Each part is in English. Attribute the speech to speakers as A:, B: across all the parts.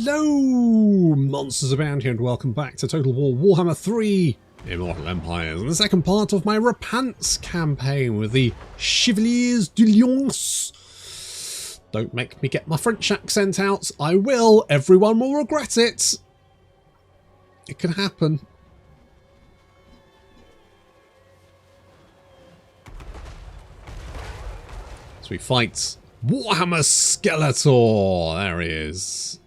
A: Hello, monsters abound here, and welcome back to Total War Warhammer 3 Immortal Empires, and the second part of my Repanse campaign with the Chevaliers de Lyonesse. Don't make me get my French accent out. I will. Everyone will regret it. It can happen. So we fight Warhammer Skeletor. There he is.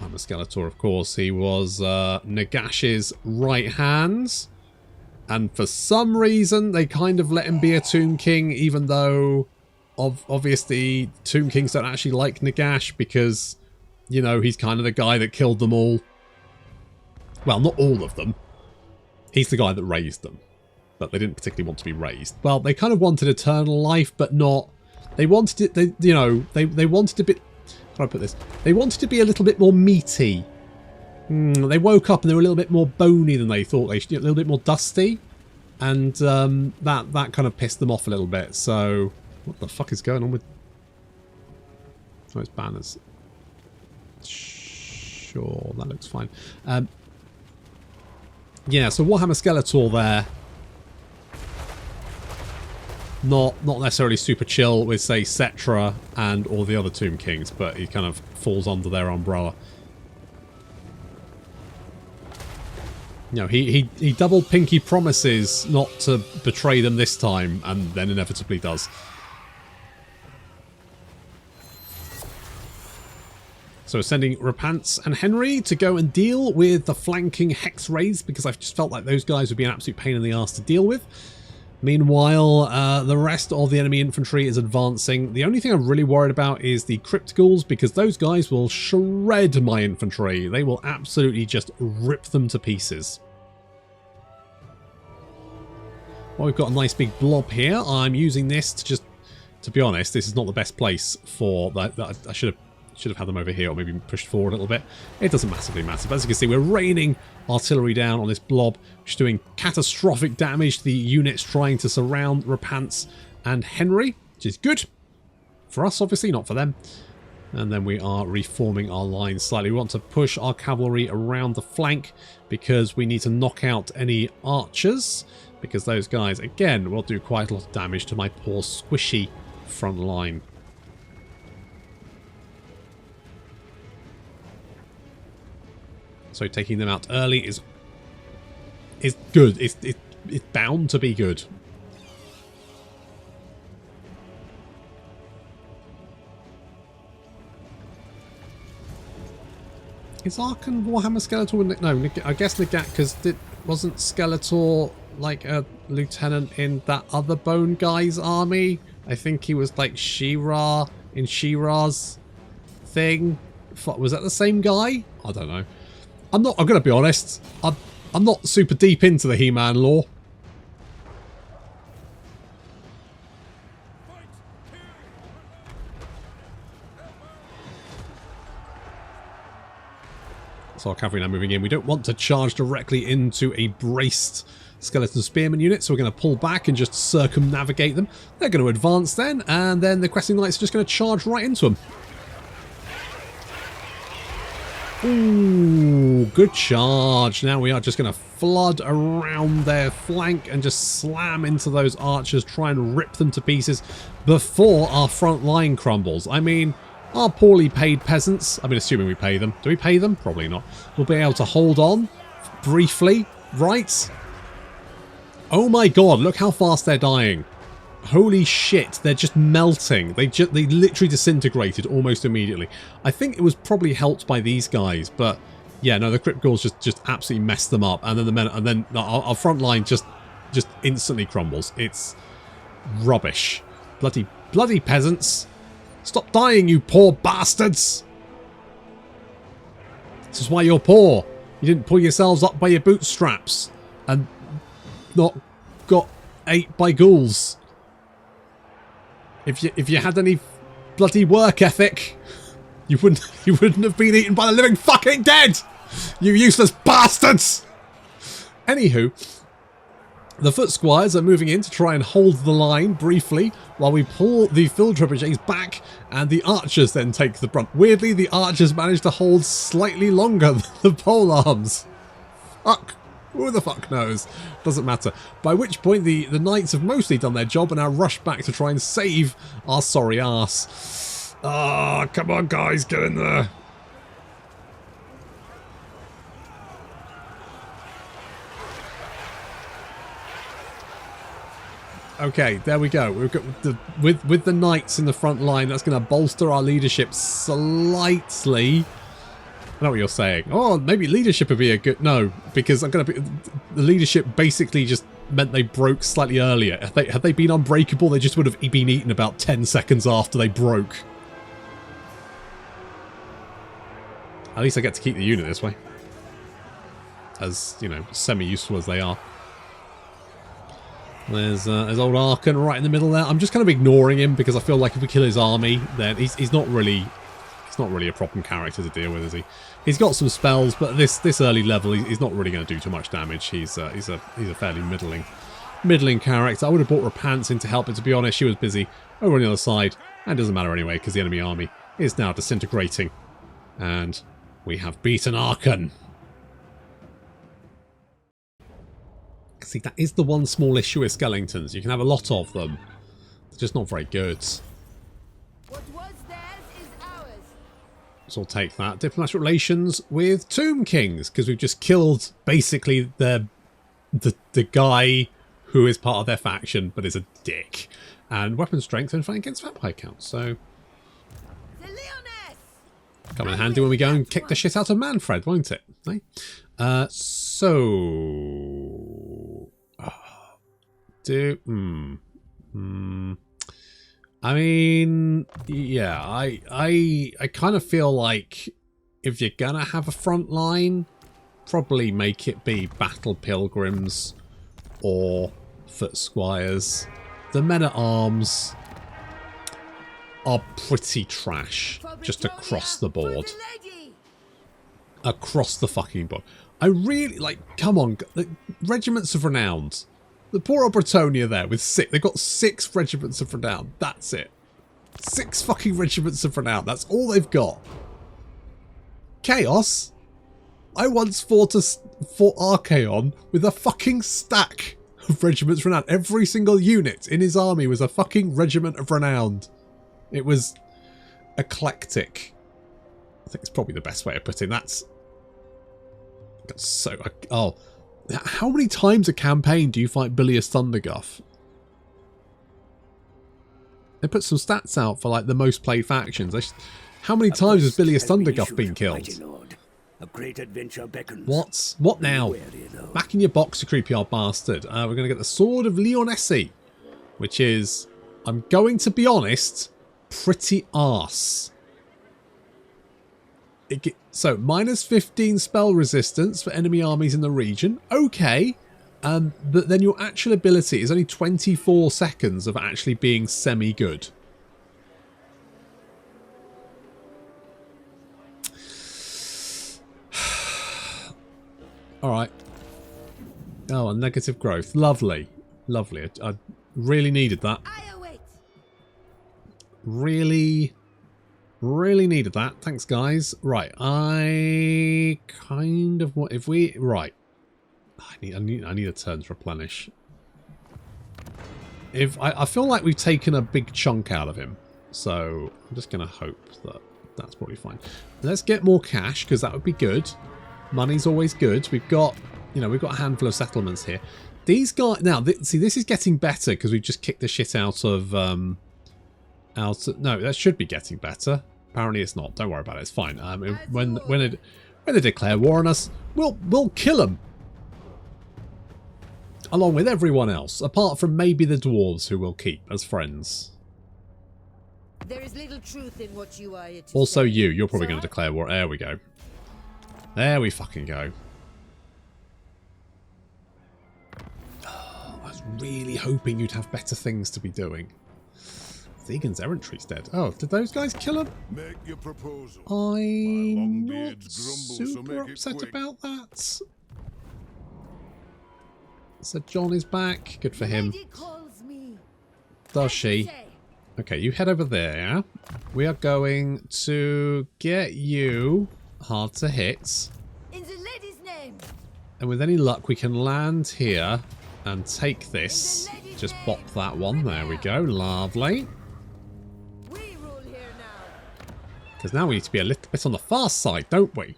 A: Warhammer Skeletor, of course. He was Nagash's right hand. And for some reason, they kind of let him be a Tomb King, even though obviously Tomb Kings don't actually like Nagash because, you know, he's kind of the guy that killed them all. Well, not all of them. He's the guy that raised them. But they didn't particularly want to be raised. Well, they kind of wanted eternal life, but not... They wanted it, they wanted a bit... How do I put this? They wanted to be a little bit more meaty. They woke up and they were a little bit more bony than they thought they should. A little bit more dusty. And that kind of pissed them off a little bit. So, what the fuck is going on with... Oh, it's banners. Sure, that looks fine. Yeah, so Warhammer Skeletor there. Not necessarily super chill with, say, Cetra and all the other Tomb Kings, but he kind of falls under their umbrella. You know, he double pinky promises not to betray them this time, and then inevitably does. So sending Repanse and Henry to go and deal with the flanking Hex raids, because I've just felt like those guys would be an absolute pain in the ass to deal with. Meanwhile, the rest of the enemy infantry is advancing. The only thing I'm really worried about is the Crypt Ghouls, because those guys will shred my infantry. They will absolutely just rip them to pieces. Well, we've got a nice big blob here. I'm using this to just... To be honest, this is not the best place for... I should have had them over here, or maybe pushed forward a little bit. It doesn't massively matter. But as you can see, we're raining artillery down on this blob, which is doing catastrophic damage to the units trying to surround Repanse and Henry, which is good. For us, obviously, not for them. And then we are reforming our lines slightly. We want to push our cavalry around the flank because we need to knock out any archers, because those guys, again, will do quite a lot of damage to my poor squishy front line. So taking them out early is good. It's bound to be good. Is Arkan Warhammer Skeletor? No, I guess Nagat, because wasn't Skeletor like a lieutenant in that other bone guy's army? I think he was like She-Ra in She-Ra's thing. Was that the same guy? I don't know. I'm going to be honest, I'm not super deep into the He-Man lore. So our cavalry now moving in. We don't want to charge directly into a braced skeleton spearman unit, so we're going to pull back and just circumnavigate them. They're going to advance then, and then the Questing Knights are just going to charge right into them. Ooh, good charge. Now we are just going to flood around their flank and just slam into those archers, try and rip them to pieces before our front line crumbles. I mean, our poorly paid peasants, I mean, assuming we pay them. Do we pay them? Probably not. We'll be able to hold on briefly, right? Oh my god, look how fast they're dying. Holy shit, they're just melting. They literally disintegrated almost immediately. I think it was probably helped by these guys, but yeah, no, the Crypt Ghouls just absolutely messed them up, and then our front line just instantly crumbles. It's rubbish. Bloody peasants. Stop dying, you poor bastards. This is why you're poor. You didn't pull yourselves up by your bootstraps and not got ate by ghouls. If you had any bloody work ethic, you wouldn't have been eaten by the living fucking dead. You useless bastards. Anywho, The foot squires are moving in to try and hold the line briefly while we pull the field trebuchets back, and the archers then take the brunt. Weirdly, the archers managed to hold slightly longer than the pole arms. Fuck. Who the fuck knows? Doesn't matter. By which point the knights have mostly done their job and now rush back to try and save our sorry ass. Ah, come on guys, get in there. Okay, there we go. We've got with the knights in the front line. That's going to bolster our leadership slightly. I know what you're saying. Oh, maybe leadership would be a good... No, because I'm going to be... The leadership basically just meant they broke slightly earlier. Had they been unbreakable, they just would have been eaten about 10 seconds after they broke. At least I get to keep the unit this way. As, you know, semi-useful as they are. There's old Arkan right in the middle there. I'm just kind of ignoring him because I feel like if we kill his army, then he's not really a problem character to deal with, is he? He's got some spells, but this early level, he's not really going to do too much damage. He's a fairly middling character. I would have brought Repanse in to help, but to be honest, she was busy over on the other side, and it doesn't matter anyway because the enemy army is now disintegrating, and we have beaten Arkan. See, that is the one small issue with skeletons. You can have a lot of them. They're just not very good.
B: What was theirs is ours.
A: So we'll take that. Diplomatic relations with Tomb Kings, because we've just killed basically the guy who is part of their faction, but is a dick. And weapon strength and fight against vampire count. So
B: The Lyonesse.
A: come in handy when we go and kick the shit out of Manfred, won't it? I mean, yeah, I kind of feel like if you're gonna have a front line, probably make it be battle pilgrims or foot squires. The men at arms are pretty trash just across the board. Across the fucking board. I really, like, come on, the regiments of renown. The poor old Bretonia there with 6. They've got 6 regiments of renown. That's it. 6 fucking regiments of renown. That's all they've got. Chaos. I once fought Archaon with a fucking stack of regiments of renown. Every single unit in his army was a fucking regiment of renown. It was eclectic. I think it's probably the best way of putting that. So, oh, how many times a campaign do you fight Bilious Thunderguff? They put some stats out for like the most played factions. How many times has Bilious Thunderguff been killed?
C: A great adventure beckons.
A: What now? Back in your box, you creepy old bastard. We're going to get the Sword of Lyonesse, which is, I'm going to be honest, pretty arse. So, minus 15 spell resistance for enemy armies in the region. Okay. But then your actual ability is only 24 seconds of actually being semi-good. Alright. Oh, and negative growth. Lovely. Lovely. I really needed that. Really needed that. Thanks, guys. Right, I kind of want... If we... Right. I need a turn to replenish. I feel like we've taken a big chunk out of him. So, I'm just going to hope that that's probably fine. Let's get more cash, because that would be good. Money's always good. We've got... You know, we've got a handful of settlements here. These guys... Now, see, this is getting better, because we've just kicked the shit out of... No, that should be getting better. Apparently it's not. Don't worry about it. It's fine. When they declare war on us, we'll kill them. Along with everyone else, apart from maybe the dwarves who we'll keep as friends.
B: There is little truth in what you are.
A: Also you're probably going to declare war. There we go. There we fucking go. Oh, I was really hoping you'd have better things to be doing. Egan's errantry's dead. Oh, did those guys kill him?
D: Make your proposal.
A: I'm not super upset about that. Sir John is back. Good for him.
B: Lady calls me.
A: Does she? Okay, you head over there, yeah? We are going to get you hard to hit.
B: In the lady's name.
A: And with any luck, we can land here and take this. Just bop that one. There we go. Lovely.
B: We rule here now.
A: Because now we need to be a little bit on the fast side, don't we?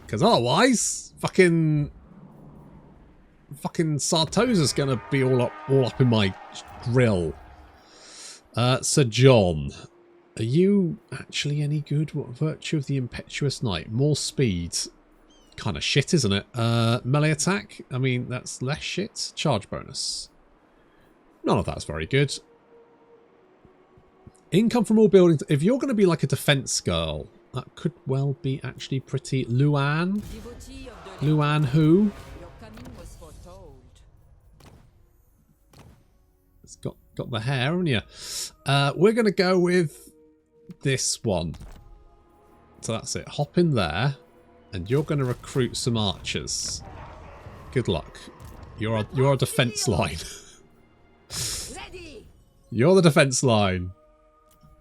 A: Because otherwise, fucking Sartosa's going to be all up in my grill. Sir John, are you actually any good? What virtue of the impetuous knight? More speed. Kind of shit, isn't it? Melee attack? I mean, that's less shit. Charge bonus. None of that's very good. Income from all buildings. If you're going to be like a defense girl, that could well be actually pretty. Luan? Luan who? It's got the hair, haven't you? We're going to go with this one. So that's it. Hop in there. And you're going to recruit some archers. Good luck. You're a defense line. You're the defense line.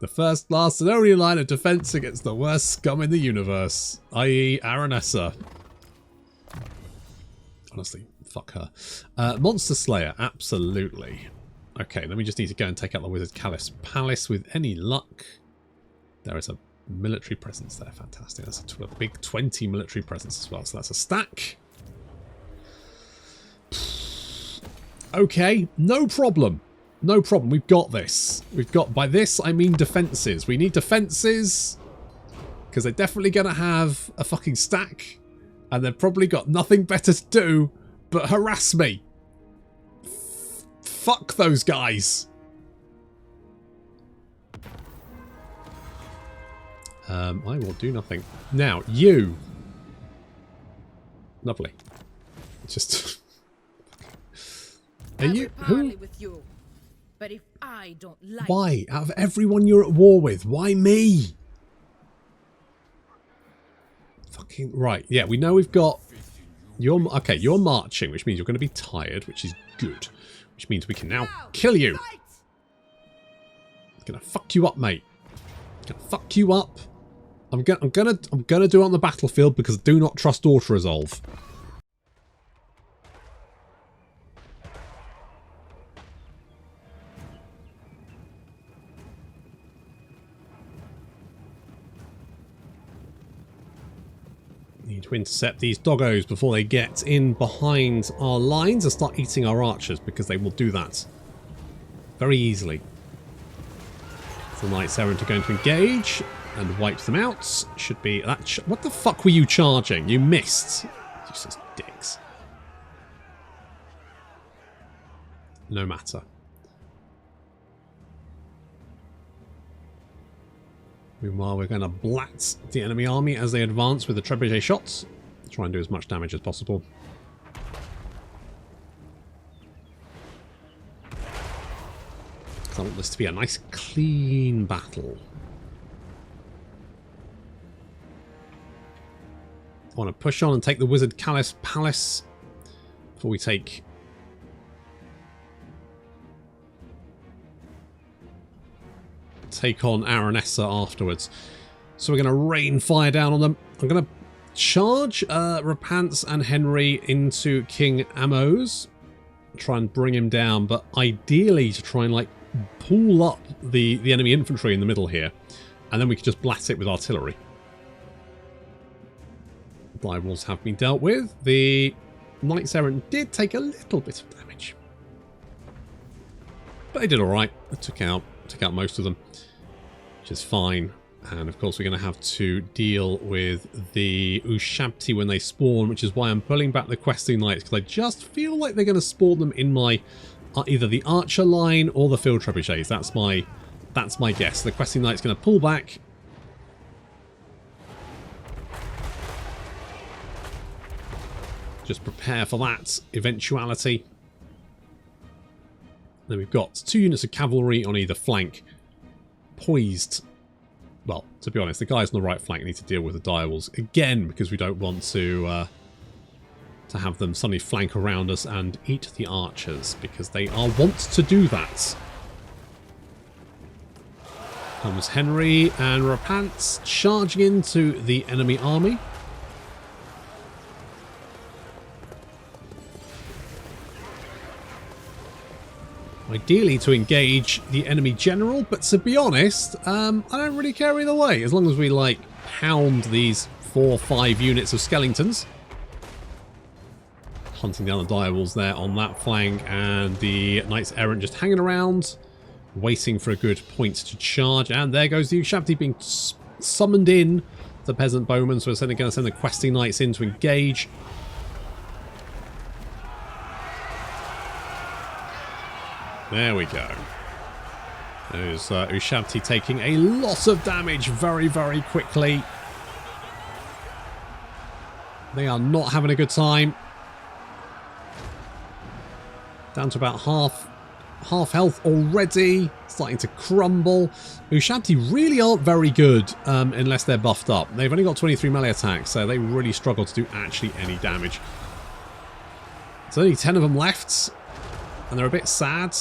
A: The first, last, and only line of defense against the worst scum in the universe, i.e. Aranessa. Honestly, fuck her. Monster Slayer, absolutely. Okay, then we just need to go and take out the Wizard Callus Palace with any luck. There is a military presence there, fantastic. That's a big 20 military presence as well, so that's a stack. Okay, no problem. No problem, we've got this. We've got, by this I mean defences. We need defences, because they're definitely going to have a fucking stack, and they've probably got nothing better to do but harass me. Fuck those guys. I will do nothing. Now, you. Lovely. Just... Are you... Who?
B: With you, but if I don't like...
A: Why? Out of everyone you're at war with, why me? Fucking... Right, yeah, we know we've got... Okay, you're marching, which means you're going to be tired, which is good. Which means we can now kill you. I'm gonna fuck you up, mate. I'm gonna fuck you up. I'm gonna do it on the battlefield because I do not trust auto-resolve. Need to intercept these doggos before they get in behind our lines and start eating our archers, because they will do that very easily. The Knights Errant are going to engage and wipe them out. Should be that. What the fuck were you charging? You missed. Useless dicks. No matter. Meanwhile, we're going to blat the enemy army as they advance with the trebuchet shots. Try and do as much damage as possible. I want this to be a nice, clean battle. I want to push on and take the Wizard Callus Palace before we take... on Aranessa afterwards. So we're going to rain fire down on them. I'm going to charge Repanse and Henry into King Amos. Try and bring him down, but ideally to try and like pull up the enemy infantry in the middle here, and then we can just blat it with artillery. Rivals have been dealt with. The Knights Errant did take a little bit of damage, but they did alright. They took out most of them, which is fine. And of course we're going to have to deal with the Ushabti when they spawn, which is why I'm pulling back the Questing Knights, because I just feel like they're going to spawn them in my either the Archer line or the Field Trebuchets. That's my guess. The Questing Knight's going to pull back. Just prepare for that eventuality. Then we've got 2 units of cavalry on either flank, poised. Well, to be honest, the guys on the right flank need to deal with the direwolves again, because we don't want to to have them suddenly flank around us and eat the archers, because they are wont to do that. Comes Henry and Repanse charging into the enemy army. Ideally to engage the enemy general, but to be honest, I don't really care either way, as long as we like pound these 4 or 5 units of skeletons. Hunting down the direwolves there on that flank, and the Knights Errant just hanging around, waiting for a good point to charge. And there goes the Ushabti being summoned in, the Peasant Bowmen, so we're going to send the Questing Knights in to engage. There we go. There's Ushabti taking a lot of damage very, very quickly. They are not having a good time. Down to about half health already. Starting to crumble. Ushabti really aren't very good unless they're buffed up. They've only got 23 melee attacks, so they really struggle to do actually any damage. There's only 10 of them left, and they're a bit sad.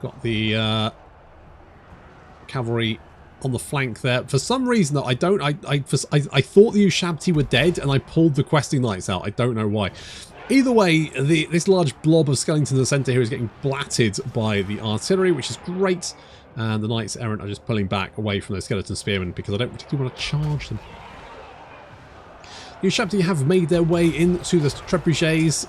A: Got the cavalry on the flank there. For some reason, though, I thought the Ushabti were dead, and I pulled the Questing Knights out. I don't know why. Either way, this large blob of skeletons in the centre here is getting blatted by the artillery, which is great. And the Knights Errant are just pulling back away from those skeleton spearmen because I don't particularly want to charge them. The Ushabti have made their way into the trebuchets.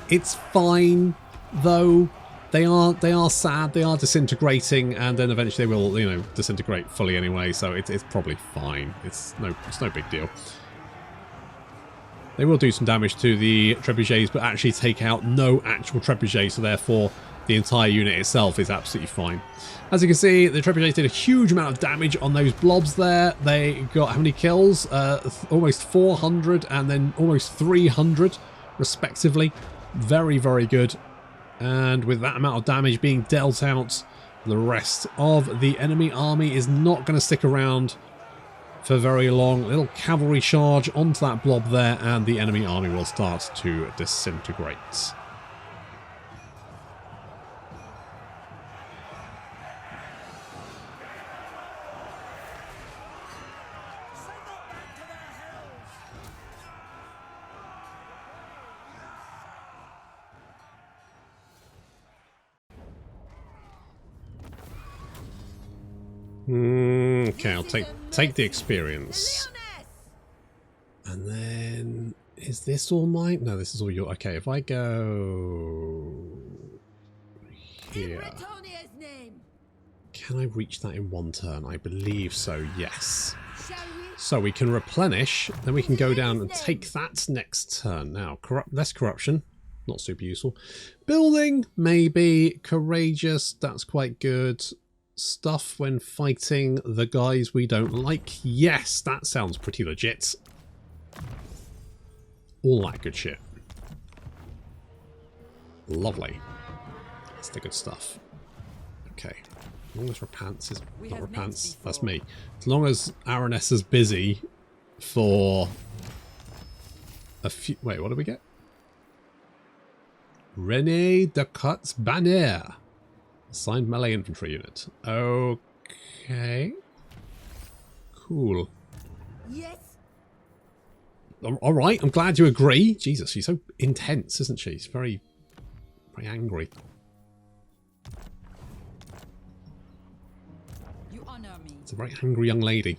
A: It's fine, though. They are sad. They are disintegrating, and then eventually they will, you know, disintegrate fully anyway. So it's probably fine. It's no big deal. They will do some damage to the trebuchets, but actually take out no actual trebuchet, so therefore the entire unit itself is absolutely fine. As you can see, the trebuchets did a huge amount of damage on those blobs there. They got how many kills? Almost 400 and then almost 300 respectively. Very, very good. And with that amount of damage being dealt out, the rest of the enemy army is not going to stick around for very long. A little cavalry charge onto that blob there, and the enemy army will start to disintegrate. Okay, I'll take the experience. And then, is this all mine? No, this is all your... Okay, if I go here, can I reach that in one turn? I believe so, yes. So we can replenish, then we can go down and take that next turn. Now, less corruption, not super useful. Building, maybe. Courageous, that's quite good. Stuff when fighting the guys we don't like. Yes, that sounds pretty legit. All that good shit. Lovely. That's the good stuff. Okay. As long as Repanse is... Not Repanse, that's me. As long as Aranessa's busy for a few... Wait, what do we get? René de Cut's Banner. Assigned melee infantry unit. Okay. Cool.
B: Yes.
A: Alright, I'm glad you agree. Jesus, she's so intense, isn't she? She's very, very angry.
B: You honor me.
A: It's a very angry young lady.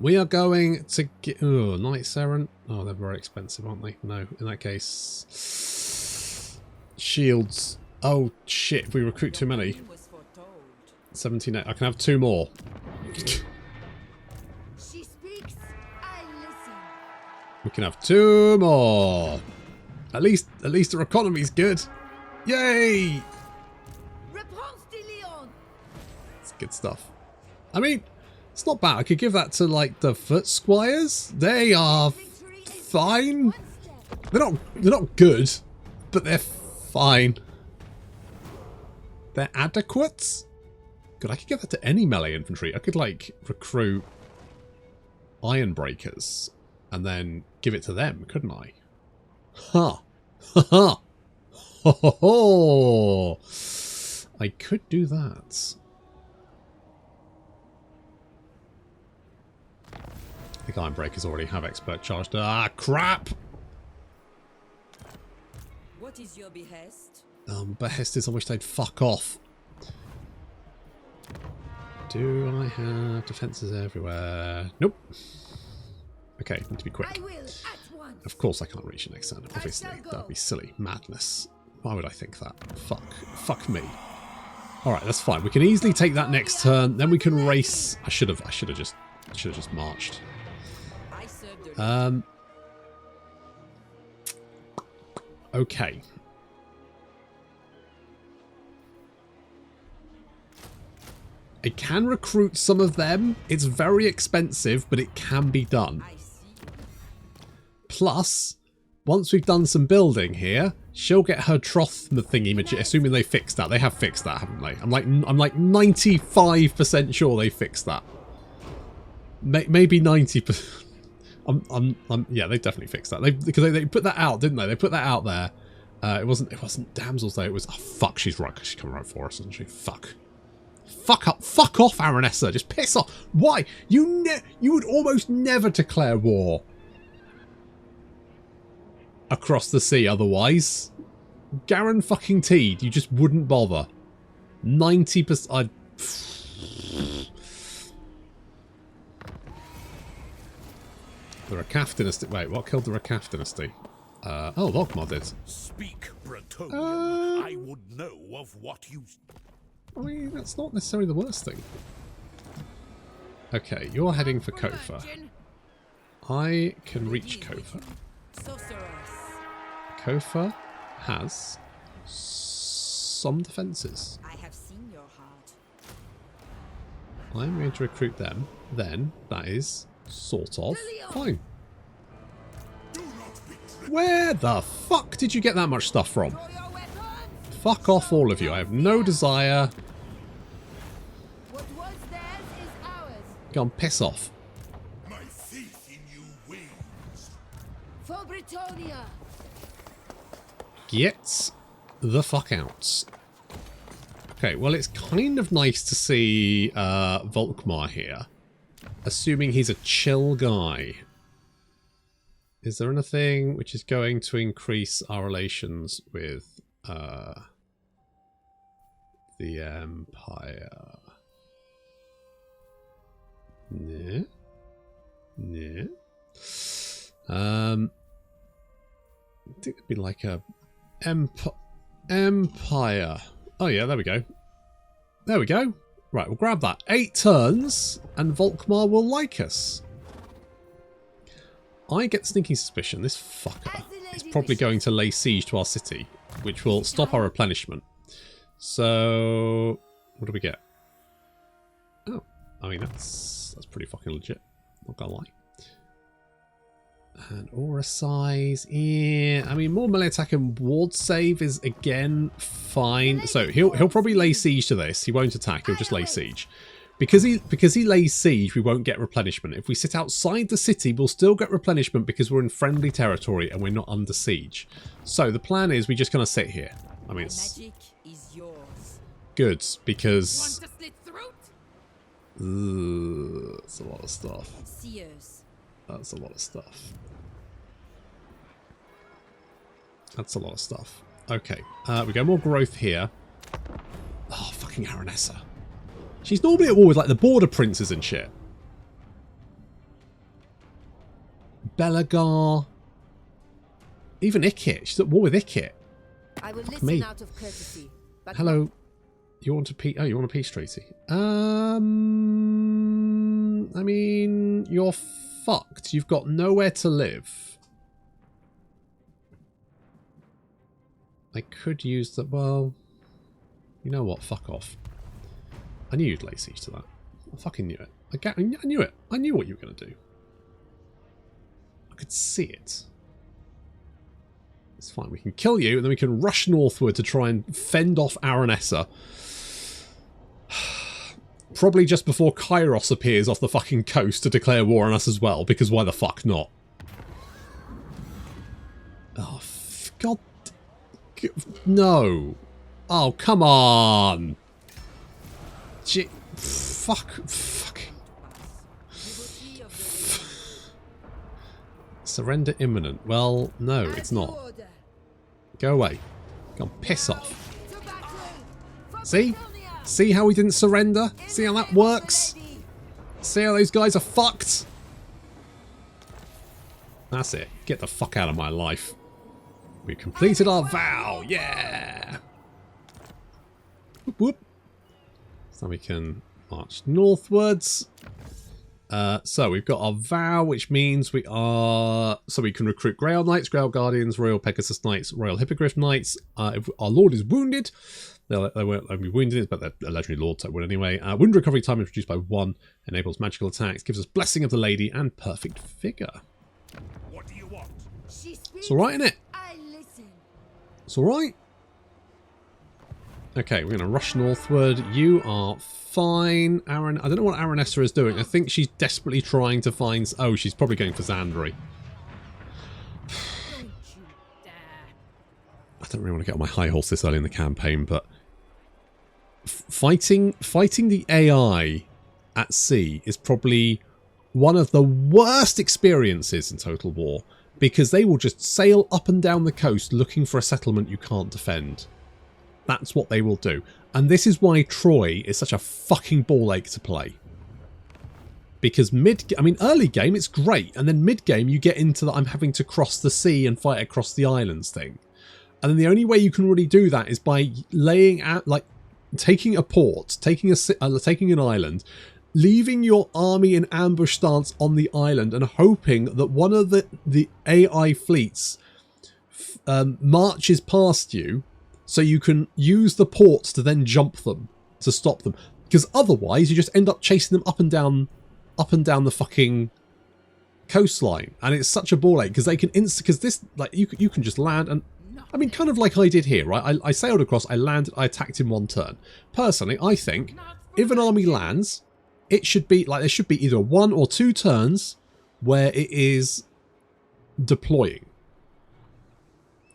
A: We are going to get... Oh, Knights Errant. Oh, they're very expensive, aren't they? No, in that case... Shields. Oh, shit. If we recruit too many... 17. I can have 2 more.
B: She speaks, I listen.
A: We can have 2 more. At least our economy's good. Yay!
B: Repanse de Lyonesse.
A: It's good stuff. I mean, it's not bad. I could give that to like the foot squires. They are fine. They're not good, but they're fine. They're adequate. Good, I could give that to any melee infantry. I could, like, recruit Ironbreakers and then give it to them, couldn't I? Ha! Ha ha! Ho ho ho! I could do that. The Iron Breakers already have expert charged. Ah, crap!
B: What is your behest?
A: Behest is I wish they'd fuck off. Do I have defences everywhere? Nope. Okay, need to be quick.
B: I will at once.
A: Of course I can't reach the next turn, obviously. That'd be silly. Madness. Why would I think that? Fuck. Fuck me. Alright, that's fine. We can easily take that next turn. Then we can race. I should have just marched. Okay. I can recruit some of them. It's very expensive, but it can be done. Plus, once we've done some building here, she'll get her troth thingy, assuming they fixed that. They have fixed that, haven't they? I'm like 95% sure they fixed that. Maybe 90%. Yeah, they definitely fixed that. Because they put that out, didn't they? They put that out there. It wasn't damsels though. It was, oh fuck, she's right. She's coming right for us, isn't she? Fuck. Fuck up. Fuck off, Aranessa. Just piss off. Why? You would almost never declare war across the sea otherwise. Guaranteed. You just wouldn't bother. 90%. The Rakaf dynasty. Wait, what killed the Rakaf dynasty? Oh, Logmar did.
C: Speak, Bretonian. I would know of what you...
A: I mean, that's not necessarily the worst thing. Okay, you're heading for Kofa. I can reach Kofa. Kofa has some defences.
B: I have seen your heart.
A: I'm going to recruit them. Then, that is sort of fine. Where the fuck did you get that much stuff from? Fuck off, all of you. I have no desire.
B: What was theirs is ours.
A: Go on, piss off.
C: My faith in you wanes.
B: For Britonia.
A: Get the fuck out. Okay, well, it's kind of nice to see Volkmar here. Assuming he's a chill guy. Is there anything which is going to increase our relations with the Empire? No. No. I think it'd be like a Empire. Oh yeah, there we go. There we go. Right, we'll grab that. 8 turns, and Volkmar will like us. I get sneaking suspicion this fucker is probably going to lay siege to our city, which will stop our replenishment. So, what do we get? Oh, I mean, that's pretty fucking legit. Not gonna lie. And aura size, yeah. I mean, more melee attack and ward save is again fine. So he'll probably lay siege to this. He won't attack. He'll just lay siege. Because he lays siege, we won't get replenishment. If we sit outside the city, we'll still get replenishment because we're in friendly territory and we're not under siege. So the plan is we just kind of sit here. I mean, it's
B: Magic is yours.
A: good because
B: Want to slit throat?
A: that's a lot of stuff.
B: Seers.
A: That's a lot of stuff. That's a lot of stuff. Okay, we go more growth here. Oh, fucking Aranessa. She's normally at war with like the border princes and shit. Belagar. Even Ikit. She's at war with Ikit.
B: I will listen
A: me.
B: out of courtesy. But
A: Hello. You want a peace? Oh, you want a peace treaty? I mean, you're fucked. You've got nowhere to live. I could use the... Well, you know what? Fuck off. I knew you'd lay siege to that. I fucking knew it. I knew it. I knew what you were going to do. I could see it. It's fine. We can kill you, and then we can rush northward to try and fend off Aranessa. Probably just before Kairos appears off the fucking coast to declare war on us as well, because why the fuck not? Oh, God. No. Oh, come on. Fuck. Surrender imminent. Well, no, it's not. Go away. Go on, piss off. See? See how he didn't surrender? See how that works? See how those guys are fucked? That's it. Get the fuck out of my life. We completed our vow. Yeah. Whoop whoop. So we can march northwards. So we've got our vow, which means we are... So we can recruit Grail Knights, Grail Guardians, Royal Pegasus Knights, Royal Hippogriff Knights. If our Lord is wounded, they won't be wounded, but they're a legendary Lord, so it would anyway. Wound recovery time is reduced by 1, enables magical attacks, gives us Blessing of the Lady, and Perfect Figure.
C: What do you want?
A: It's alright, innit? It's alright. Okay, we're going to rush northward. You are fine. I don't know what Aranessa is doing. I think she's desperately trying to find... Oh, she's probably going for Zandri. I don't really want to get on my high horse this early in the campaign, but... Fighting the AI at sea is probably one of the worst experiences in Total War, because they will just sail up and down the coast looking for a settlement you can't defend. That's what they will do. And this is why Troy is such a fucking ball ache to play. Because early game it's great, and then mid game you get into the I'm having to cross the sea and fight across the islands thing. And then the only way you can really do that is by laying out, like, taking a port, taking an island, leaving your army in ambush stance on the island, and hoping that one of the AI fleets marches past you, so you can use the ports to then jump them to stop them. Because otherwise, you just end up chasing them up and down the fucking coastline, and it's such a ball ache because they can because this, like, you can just land and. I mean, kind of like I did here, right? I sailed across, I landed, I attacked in 1 turn. Personally, I think if an army lands, it should be like there should be either 1 or 2 turns where it is deploying.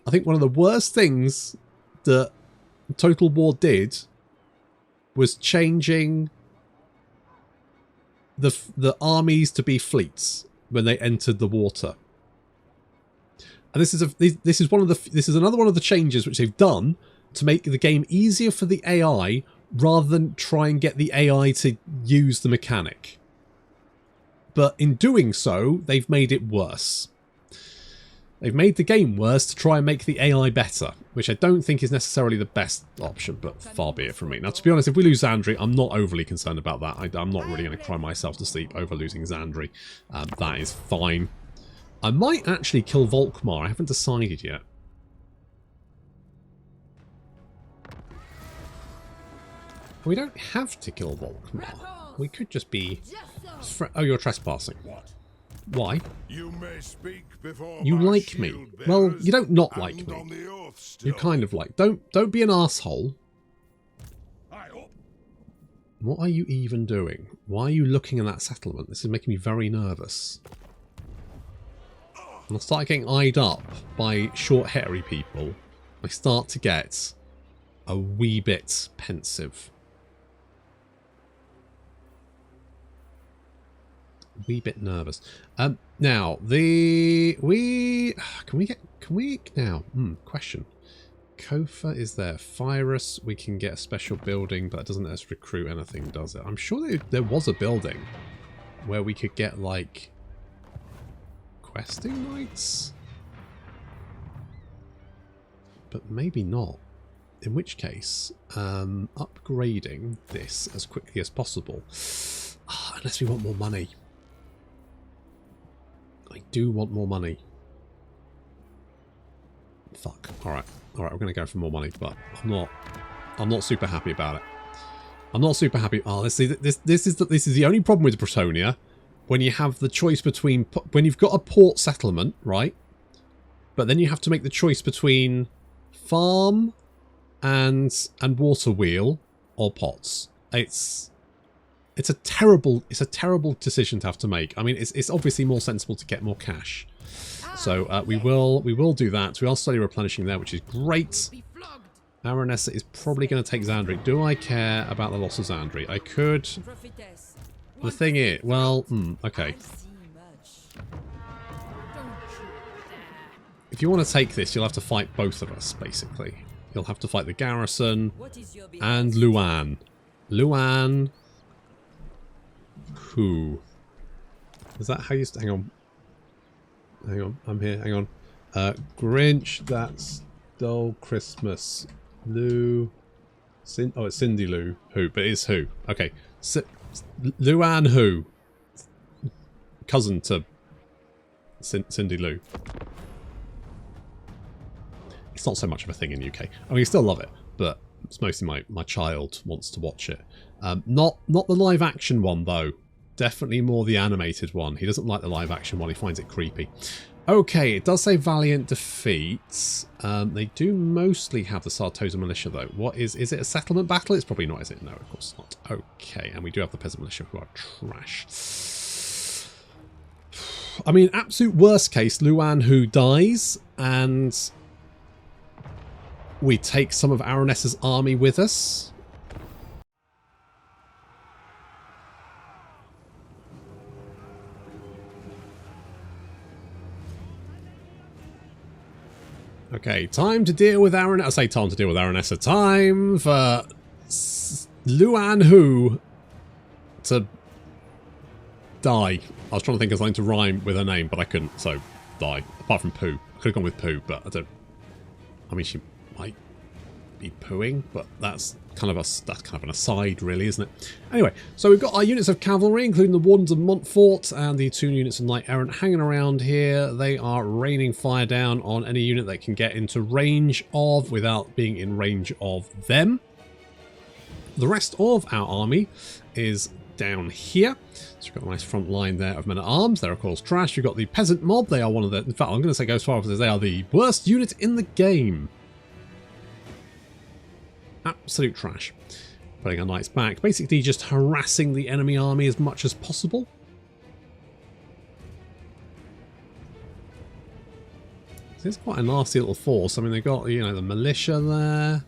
A: I think one of the worst things that Total War did was changing the armies to be fleets when they entered the water. And this is another one of the changes which they've done to make the game easier for the AI rather than try and get the AI to use the mechanic. But in doing so, they've made it worse. They've made the game worse to try and make the AI better, which I don't think is necessarily the best option, but far be it from me. Now, to be honest, if we lose Zandri, I'm not overly concerned about that. I'm not really going to cry myself to sleep over losing Zandri. That is fine. I might actually kill Volkmar. I haven't decided yet. We don't have to kill Volkmar. We could just be... Oh, you're trespassing. Why?
C: You may speak before
A: you like me. Well, you don't not like me. You kind of like. Don't be an asshole. What are you even doing? Why are you looking at that settlement? This is making me very nervous. When I start getting eyed up by short hairy people, I start to get a wee bit pensive. A wee bit nervous. Now can we now? Question. Kofa is there. Firus, we can get a special building, but it doesn't let us recruit anything, does it? I'm sure there was a building where we could get, like, questing knights? But maybe not. In which case, upgrading this as quickly as possible. Unless we want more money. I do want more money. Fuck. Alright. Alright, we're gonna go for more money, but I'm not super happy about it. I'm not super happy. Oh, let's see. This is the only problem with Bretonia. When you have the choice between... When you've got a port settlement, right? But then you have to make the choice between farm and water wheel or pots. It's a terrible decision to have to make. I mean, it's obviously more sensible to get more cash. So we will do that. We are slowly replenishing there, which is great. Aranessa is probably going to take Xandri. Do I care about the loss of Xandri? I could. The thing is, well, okay. If you want to take this, you'll have to fight both of us, basically. You'll have to fight the garrison and Luan. Luan. Who? Is that how you... Hang on. Hang on. I'm here. Hang on. Grinch that stole Christmas. Lou. Oh, it's Cindy Lou. Who? But it's who? Okay. Luan who? Cousin to Cindy Lou. It's not so much of a thing in the UK. I mean, I still love it, but it's mostly my child wants to watch it. Not the live action one though. Definitely more the animated one. He doesn't like the live action one. He finds it creepy. Okay, it does say valiant defeats. They do mostly have the Sartosa militia though. What is it a settlement battle? It's probably not, is it? No, of course not. Okay, and we do have the peasant militia who are trash. I mean, absolute worst case, Luan who dies, and we take some of Aranessa's army with us. Okay, time to deal with Aranessa. I say time to deal with Aranessa. Time for Luan Hu to die. I was trying to think of something to rhyme with her name, but I couldn't, so die. Apart from poo. I could have gone with poo, but I don't... I mean, she might be pooing, but that's kind of an aside, really, isn't it? Anyway, so we've got our units of cavalry, including the Wardens of Montfort and the 2 units of Knight Errant hanging around here. They are raining fire down on any unit they can get into range of without being in range of them. The rest of our army is down here. So we've got a nice front line there of men-at-arms. They're, of course, trash. You've got the Peasant Mob. They are one of the... In fact, I'm going to go as far as they are the worst unit in the game. Absolute trash. Putting our knights back. Basically just harassing the enemy army as much as possible. So it's quite a nasty little force. I mean, they've got, you know, the militia there.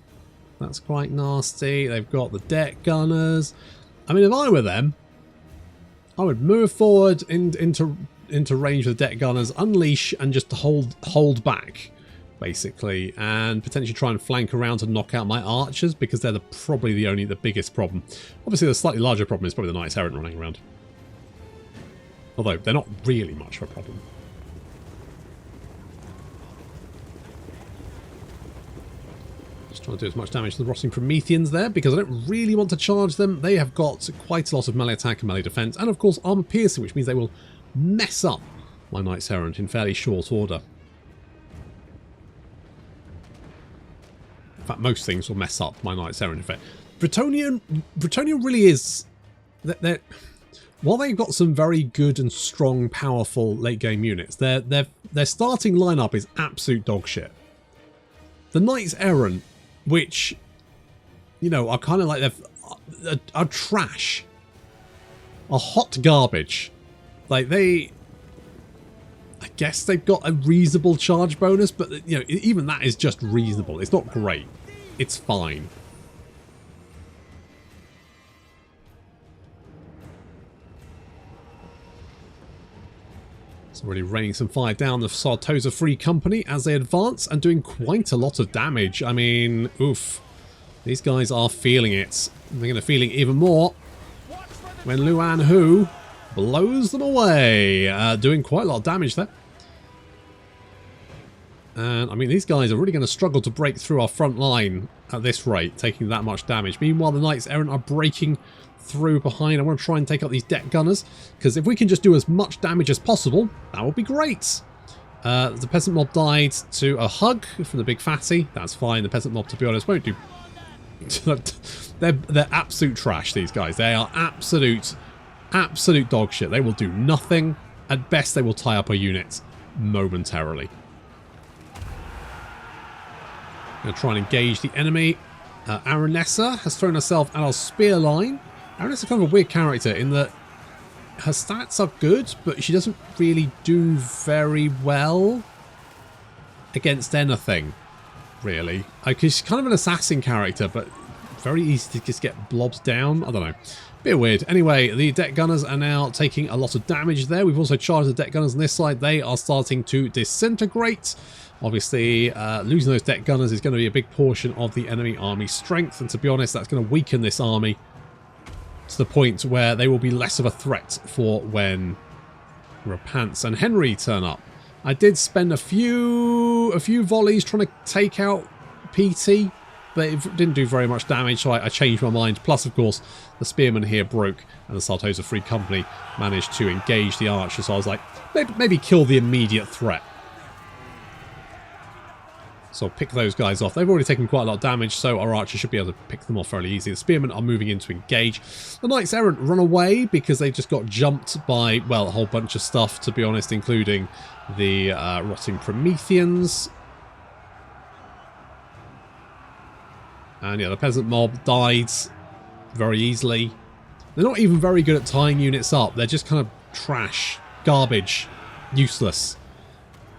A: That's quite nasty. They've got the deck gunners. I mean, if I were them, I would move forward into range with the deck gunners, unleash, and just hold back, basically, and potentially try and flank around to knock out my archers, because they're probably the biggest problem. Obviously, the slightly larger problem is probably the Knights Errant running around. Although, they're not really much of a problem. Just trying to do as much damage to the rotting Prometheans there, because I don't really want to charge them. They have got quite a lot of melee attack and melee defense, and of course armor piercing, which means they will mess up my Knights Errant in fairly short order. In fact, most things will mess up my Knights Errant. In fact, Bretonnia really is... While they've got some very good and strong, powerful late game units, their starting lineup is absolute dog shit. The Knights Errant, which, you know, are kind of like are trash, are hot garbage. Like I guess they've got a reasonable charge bonus, but you know, even that is just reasonable. It's not great. It's fine. It's already raining some fire down the Sartosa Free Company as they advance and doing quite a lot of damage. I mean, oof. These guys are feeling it. They're going to feeling even more when Luan Hu blows them away. Doing quite a lot of damage there. And, I mean, these guys are really going to struggle to break through our front line at this rate, taking that much damage. Meanwhile, the Knights Errant are breaking through behind. I want to try and take out these deck gunners, because if we can just do as much damage as possible, that would be great. The Peasant Mob died to a hug from the Big Fatty. That's fine. The Peasant Mob, to be honest, won't do... they're absolute trash, these guys. They are absolute dog shit. They will do nothing. At best, they will tie up a unit momentarily. Going to try and engage the enemy. Aranessa has thrown herself at our spear line. Aranessa is kind of a weird character in that her stats are good, but she doesn't really do very well against anything, really. She's kind of an assassin character, but very easy to just get blobbed down. I don't know. Bit weird. Anyway, the deck gunners are now taking a lot of damage there. We've also charged the deck gunners on this side. They are starting to disintegrate. Obviously, losing those deck gunners is going to be a big portion of the enemy army strength. And to be honest, that's going to weaken this army to the point where they will be less of a threat for when Repanse and Henry turn up. I did spend a few volleys trying to take out PT. But it didn't do very much damage, so I changed my mind. Plus, of course, the spearmen here broke, and the Sartosa Free Company managed to engage the archer. So I was like, maybe kill the immediate threat. So I'll pick those guys off. They've already taken quite a lot of damage, so our archer should be able to pick them off fairly easily. The spearmen are moving in to engage. The knights errant run away because they just got jumped by, well, a whole bunch of stuff, to be honest, including the rotting Prometheans. And yeah, the peasant mob died very easily. They're not even very good at tying units up. They're just kind of trash, garbage, useless,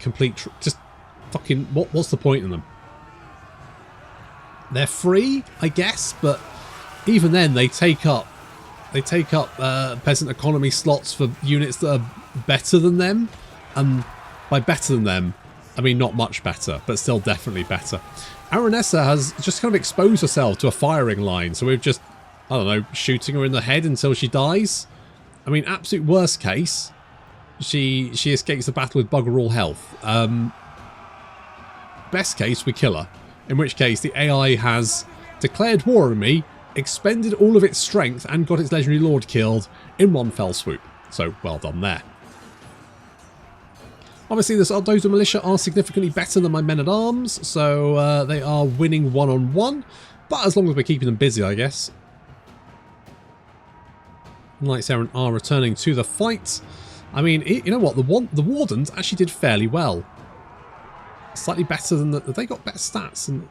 A: complete, just fucking, what's the point in them? They're free, I guess, but even then they take up peasant economy slots for units that are better than them. And by better than them, I mean not much better, but still definitely better. Aranessa has just kind of exposed herself to a firing line, so we've just, I don't know, shooting her in the head until she dies. I mean, absolute worst case, she escapes the battle with bugger all health. Best case, we kill her. In which case, the AI has declared war on me, expended all of its strength, and got its legendary lord killed in one fell swoop. So, well done there. Obviously, the Sartosa Militia are significantly better than my men-at-arms, so they are winning one-on-one. But as long as we're keeping them busy, I guess. Knights Errant are returning to the fight. I mean, you know what? The Wardens actually did fairly well. Slightly better than they got better stats than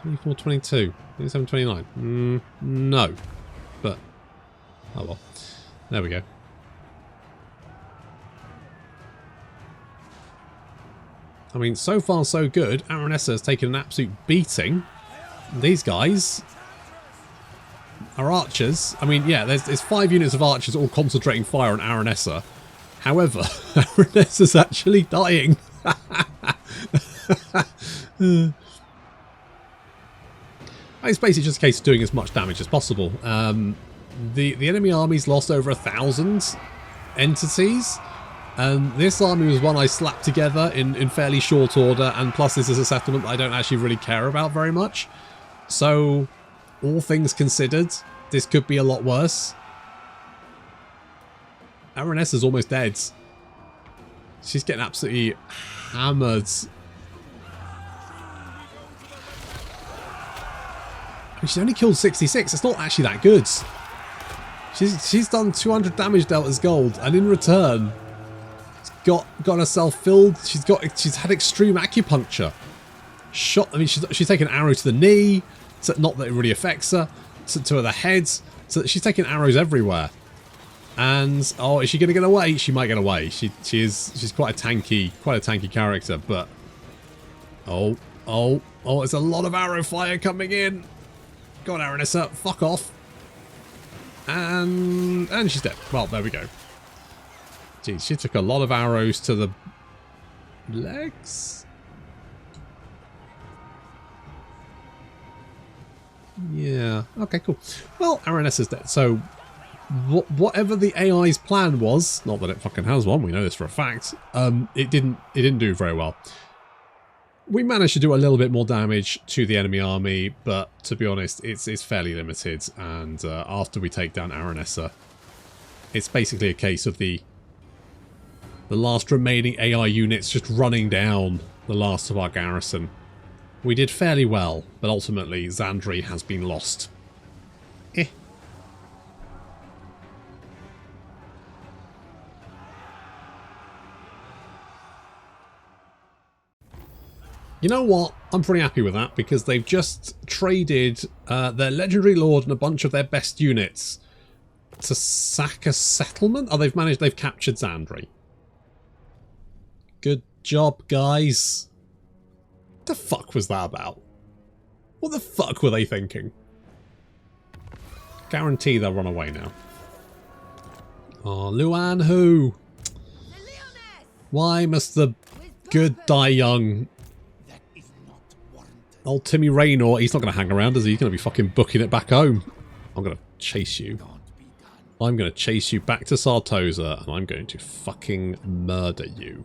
A: 24, 22, 27, 29. No, but oh well. There we go. I mean, so far so good. Aranessa has taken an absolute beating. These guys are archers. I mean, yeah, there's 5 units of archers all concentrating fire on Aranessa. However, Aranessa's actually dying. It's basically just a case of doing as much damage as possible. The enemy army's lost over 1,000 entities. This army was one I slapped together in fairly short order, and plus this is a settlement I don't actually really care about very much. So, all things considered, this could be a lot worse. Aranessa's almost dead. She's getting absolutely hammered. I mean, she's only killed 66. It's not actually that good. She's done 200 damage dealt as gold, and in return, got herself filled. She's had extreme acupuncture. Shot. I mean, she's taken an arrow to the knee. So not that it really affects her. To the head. So she's taking arrows everywhere. And oh, is she going to get away? She might get away. She's quite a tanky character. But oh, it's a lot of arrow fire coming in. Go on, Aranessa, fuck off. And she's dead. Well, there we go. Jeez, she took a lot of arrows to the legs. Yeah. Okay, cool. Well, Aranessa's dead. So, whatever the AI's plan was, not that it fucking has one, we know this for a fact, it didn't do very well. We managed to do a little bit more damage to the enemy army, but to be honest, it's fairly limited. And after we take down Aranessa, it's basically a case of the last remaining AI units just running down the last of our garrison. We did fairly well, but ultimately Zandri has been lost. You know what? I'm pretty happy with that, because they've just traded their legendary lord and a bunch of their best units to sack a settlement? Oh, they've captured Zandri. Good job, guys. What the fuck was that about? What the fuck were they thinking? Guarantee they'll run away now. Oh, Luan who? Why must the good die young? Old Timmy Raynor, he's not going to hang around, is he? He's going to be fucking booking it back home. I'm going to chase you. I'm going to chase you back to Sartosa, and I'm going to fucking murder you.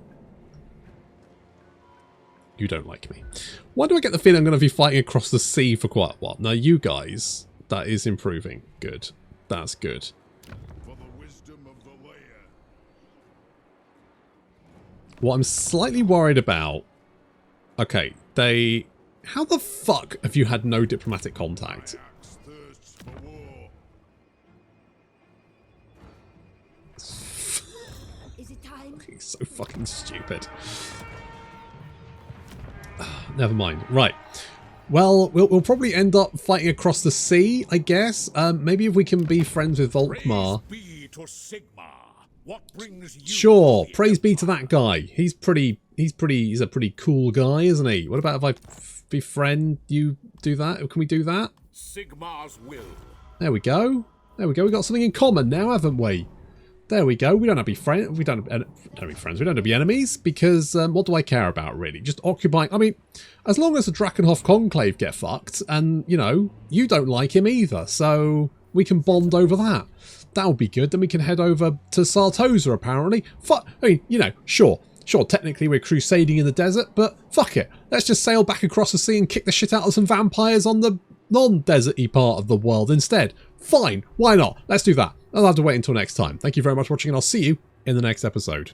A: You don't like me. Why do I get the feeling I'm going to be fighting across the sea for quite a while? Now, you guys, that is improving. Good. That's good.
C: For the wisdom of the layer.
A: What I'm slightly worried about... Okay, they... How the fuck have you had no diplomatic contact?
C: Thirsts for war.
B: Is it time?
A: He's so fucking stupid. Never mind. Right. Well, we'll probably end up fighting across the sea, I guess. Maybe if we can be friends with Volkmar.
C: Praise be to Sigma. What brings you
A: Sure.
C: here?
A: Praise be to that guy. He's a pretty cool guy, isn't he? What about if I befriend you? Do that? Can we do that?
C: Sigma's will.
A: There we go. There we go. We got something in common now, haven't we? There we go. We don't have to be friends. We don't have to be friends. We don't have to be enemies because what do I care about really? Just occupying. I mean, as long as the Drakenhof Conclave get fucked, and you know you don't like him either, so we can bond over that. That'll be good. Then we can head over to Sartosa. Apparently, I mean, you know, sure. Technically we're crusading in the desert, but fuck it. Let's just sail back across the sea and kick the shit out of some vampires on the non-deserty part of the world instead. Fine. Why not? Let's do that. I'll have to wait until next time. Thank you very much for watching, and I'll see you in the next episode.